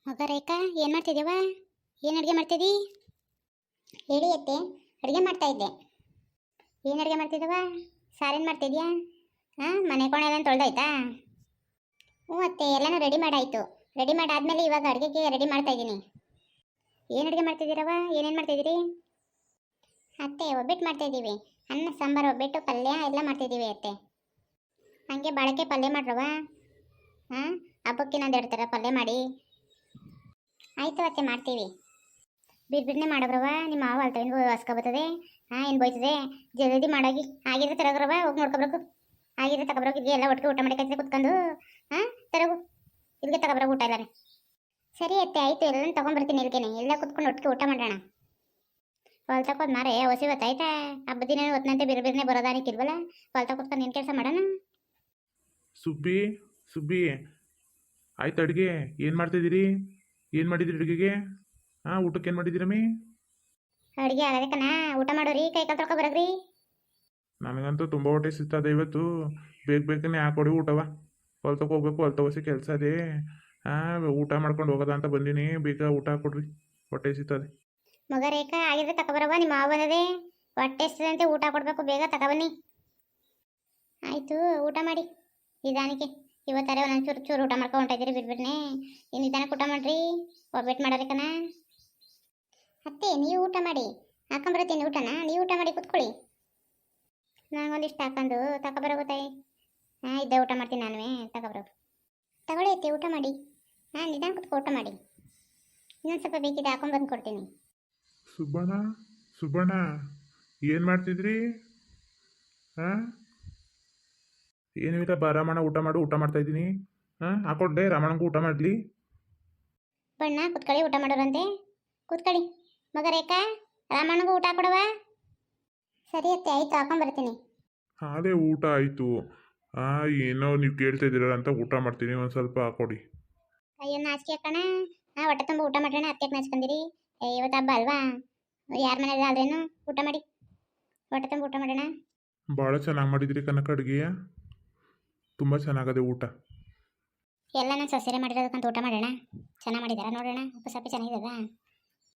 ಮಗ ರೇಖಾ ಏನು ಮಾಡ್ತಿದ್ದೀವ? ಏನು ಅಡುಗೆ ಮಾಡ್ತಿದ್ದಿ? ಹೇಳಿ ಅತ್ತೆ. ಅಡುಗೆ ಮಾಡ್ತಾ ಇದ್ದೆ. ಏನು ಅಡುಗೆ ಮಾಡ್ತಿದ್ದವ? ಸಾರೇನು ಮಾಡ್ತಿದ್ಯಾ? ಹಾಂ, ಮನೆ ಕೋಣೆ ಎಲ್ಲ ತೊಳೆದಾಯ್ತಾ? ಹ್ಞೂ ಅತ್ತೆ, ಎಲ್ಲನೂ ರೆಡಿ ಮಾಡಾಯಿತು. ರೆಡಿ ಮಾಡಾದ್ಮೇಲೆ ಇವಾಗ ಅಡುಗೆಗೆ ರೆಡಿ ಮಾಡ್ತಾ ಇದ್ದೀನಿ. ಏನು ಅಡುಗೆ ಮಾಡ್ತಿದ್ದೀರವ? ಏನೇನು ಮಾಡ್ತಿದ್ದೀರಿ? ಅತ್ತೆ, ಒಬ್ಬಿಟ್ಟು ಮಾಡ್ತಾಯಿದ್ದೀವಿ. ಅನ್ನ ಸಾಂಬಾರು, ಒಬ್ಬಿಟ್ಟು, ಪಲ್ಯ ಎಲ್ಲ ಮಾಡ್ತಿದ್ದೀವಿ ಅತ್ತೆ. ಹಾಗೆ ಬಾಳಕೆ ಪಲ್ಯ ಮಾಡ್ರವ. ಹಾಂ, ಹಬ್ಬಕ್ಕೆ ನಾನು ಹೇಳ್ತಾರ ಪಲ್ಯ ಮಾಡಿ. ಆಯಿತು ಅತ್ತೆ, ಮಾಡ್ತೀವಿ. ಬಿರ್ಬಿರ್ನೆ ಮಾಡೋಬ್ರವ. ನಿಮ್ಮ ಮಾವ ಅಲ್ತವಿಂದು ಹಸ್ಕ ಬರ್ತದೆ. ಹಾಂ, ಏನು ಬೈತದೆ? ಜಲ್ದಿ ಮಾಡೋಗಿ. ಆಗಿದ್ರೆ ತರಗ್ರವ, ಹೋಗಿ ನೋಡ್ಕೊಬ್ರಕು. ಆಗಿದ್ರೆ ತಗೊಬ್ರಕು. ಇಲ್ಲಿ ಎಲ್ಲ ಒಟ್ಟಿಗೆ ಊಟ ಮಾಡಿ ಕುತ್ಕೊಂಡು. ಹಾಂ, ತರಗು. ಇಲ್ಲಿಗೆ ತಗೊಬ್ರಕು ಊಟ ಎಲ್ಲನೇ. ಸರಿ ಅತ್ತೆ, ಆಯಿತು. ಎಲ್ಲನೂ ತೊಗೊಂಬರ್ತೀನಿ. ಇಲ್ಕೇನೆ ಎಲ್ಲ ಕುತ್ಕೊಂಡು ಒಟ್ಟಿಗೆ ಊಟ ಮಾಡೋಣ. ಹೊಲ್ ತಕೋದು ಮಾರೇ ಹೊಸಿ ಹೊತ್ತಾಯ್ತಾ? ಹಬ್ಬದ ದಿನ ಹೊತ್ತಿನಂತೆ ಬಿರ್ಬಿರ್ನೆ ಬರೋದಾನಿಕ್ಕಿಲ್ವಲ್ಲ. ಹೊಲ್ ತಕೊತ್ಕೊಂಡು ಏನು ಕೆಲಸ ಮಾಡೋಣ? ಸುಬ್ಬಿ ಸುಬ್ಬಿ, ಆಯ್ತು ಅಡುಗೆ ಏನು ಮಾಡ್ತಿದ್ದೀರಿ? ಏನು ಮಾಡಿದಿರಿ ಅಡುಗೆಗೆ? ಹಾಂ, ಊಟಕ್ಕೆ ಏನು ಮಾಡಿದ್ದೀರಮ್ಮಿ? ಅಡುಗೆ ಆಗದೆ ಕಣ. ಊಟ ಮಾಡೋರಿ, ಕೈ ಕಾಲು ತೊಳ್ಕೊ ಬರಗ್ರಿ. ನನಗಂತೂ ತುಂಬ ಹೊಟ್ಟೆ ಸಿಗ್ತದೆ ಇವತ್ತು. ಬೇಗ ಬೇಗನೆ ಹಾಕೊಡಿ ಊಟವ. ಹೊಲ್ತಕ್ಕೆ ಹೋಗ್ಬೇಕು, ಹೊಲ್ ತಗೋಸಿ ಕೆಲಸ ಅದೇ. ಹಾಂ, ಊಟ ಮಾಡ್ಕೊಂಡು ಹೋಗೋದ ಅಂತ ಬಂದೀನಿ. ಬೇಗ ಊಟ ಹಾಕೊಡ್ರಿ, ಹೊಟ್ಟೆ ಸಿಗ್ತದೆ. ಮಗ ರೇಖಾ, ಆಗಿದ್ರೆ ತಗೊಬರವ. ನಿಮ್ಮ ಮಾವ ಬಂದದೆ. ಹೊಟ್ಟೆ ಎಷ್ಟದಂತೆ ಊಟ ಕೊಡಬೇಕು. ಬೇಗ ತಗೊಬನ್ನಿ. ಆಯಿತು, ಊಟ ಮಾಡಿ ನಿಧಾನಕ್ಕೆ. ಇವತ್ತಾರೆ ಒಂದೊಂದು ಚೂರು ಚೂರು ಊಟ ಮಾಡ್ಕೊಂಡು ಹೊಂಟಿದ್ದೀರಿ ಬಿರ್ಬಿರ್ನೆ. ಇನ್ನು ನಿಧಾನಕ್ಕೆ ಊಟ ಮಾಡ್ರಿ. ಒಬ್ಬಿಟ್ಟು ಮಾಡೋರಿಕನ. ಅತ್ತೆ, ನೀವು ಊಟ ಮಾಡಿ. ಹಾಕೊಂಬರ್ತೀನಿ ಊಟನ. ನೀವು ಊಟ ಮಾಡಿ ಕೂತ್ಕೊಳ್ಳಿ. ನನಗೊಂದಿಷ್ಟು ಹಾಕೊಂಡು ತಗೊಬರೋ ಗೊತ್ತಾಯಿ. ಹಾಂ, ಇದ್ದ ಊಟ ಮಾಡ್ತೀನಿ ನಾನು. ತಗೊಬರೋ. ತಗೊಳ್ಳಿ ಅತ್ತೆ, ಊಟ ಮಾಡಿ. ಹಾಂ, ನಿಧಾನ ಕೂತ್ಕೊ ಊಟ ಮಾಡಿ. ಇನ್ನೊಂದು ಸ್ವಲ್ಪ ಬೇಕಿದೆ, ಹಾಕೊಂಬಂದು ಕೊಡ್ತೀನಿ. ಸುಬ್ಬಣ್ಣ ಸುಬ್ಬಣ್ಣ, ಏನು ಮಾಡ್ತಿದ್ರಿ? ಹಾಂ, ಏನೂ ಇಲ್ಲ, ಬಾ ರಾಮಣ್ಣ, ಊಟ ಮಾಡು. ಊಟ ಮಾಡ್ತಾ ಇದ್ದೀನಿ. ಹಾಂ, ಹಾಕೊಡ್ಲೆ ರಾಮಣ್ಣಂಗೂ ಊಟ ಮಾಡಲಿ. ಬಣ್ಣ ಕೂತ್ಕೊಳ್ಳಿ, ಊಟ ಮಾಡೋರಂತೆ. ಕೂತ್ಕೊಳ್ಳಿ. ಮಗ ರೇಖಾ, ರಾಮಣ್ಣಗೂ ಊಟ ಕೊಡವ. ಸರಿ ಅತ್ತೆ, ಆಯಿತು. ಹಾಕೊಂಬರ್ತೀನಿ. ಅದೇ ಊಟ ಆಯಿತು. ಹಾಂ, ಏನೋ ನೀವು ಕೇಳ್ತಾ ಇದ್ದೀರ ಅಂತ ಊಟ ಮಾಡ್ತೀನಿ. ಒಂದು ಸ್ವಲ್ಪ ಹಾಕೊಡಿ. ಅಯ್ಯೋ, ನಾಚಿಕೆ ಹಾಕೋಣ. ಹಾಂ, ಹೊಟ್ಟೆ ತುಂಬ ಊಟ ಮಾಡೋಣ. ಅತ್ತೆಗೆ ನಾಚ್ಕೊಂಡಿರಿ. ಇವತ್ತು ಹಬ್ಬ ಅಲ್ವಾ? ಯಾರ ಮನೇಲಿ ಆದ್ರೇನು ಊಟ ಮಾಡಿ. ಹೊಟ್ಟೆ ತುಂಬ ಊಟ ಮಾಡೋಣ. ಭಾಳ ಚೆನ್ನಾಗಿ ಮಾಡಿದಿರಿ ಕನಕ ಅಡುಗೆಯ. ತುಂಬ ಚೆನ್ನಾಗದೆ ಊಟ. ಎಲ್ಲ ನಾನು ಸೊಸೆರೆ ಮಾಡಿರೋದಕ್ಕಂತ ಊಟ ಮಾಡೋಣ. ಚೆನ್ನಾಗಿ ಮಾಡಿದಾರ ನೋಡೋಣ. ಉಪ್ಪು ಸಪ್ಪೆ ಚೆನ್ನಾಗಿದ್ದದ.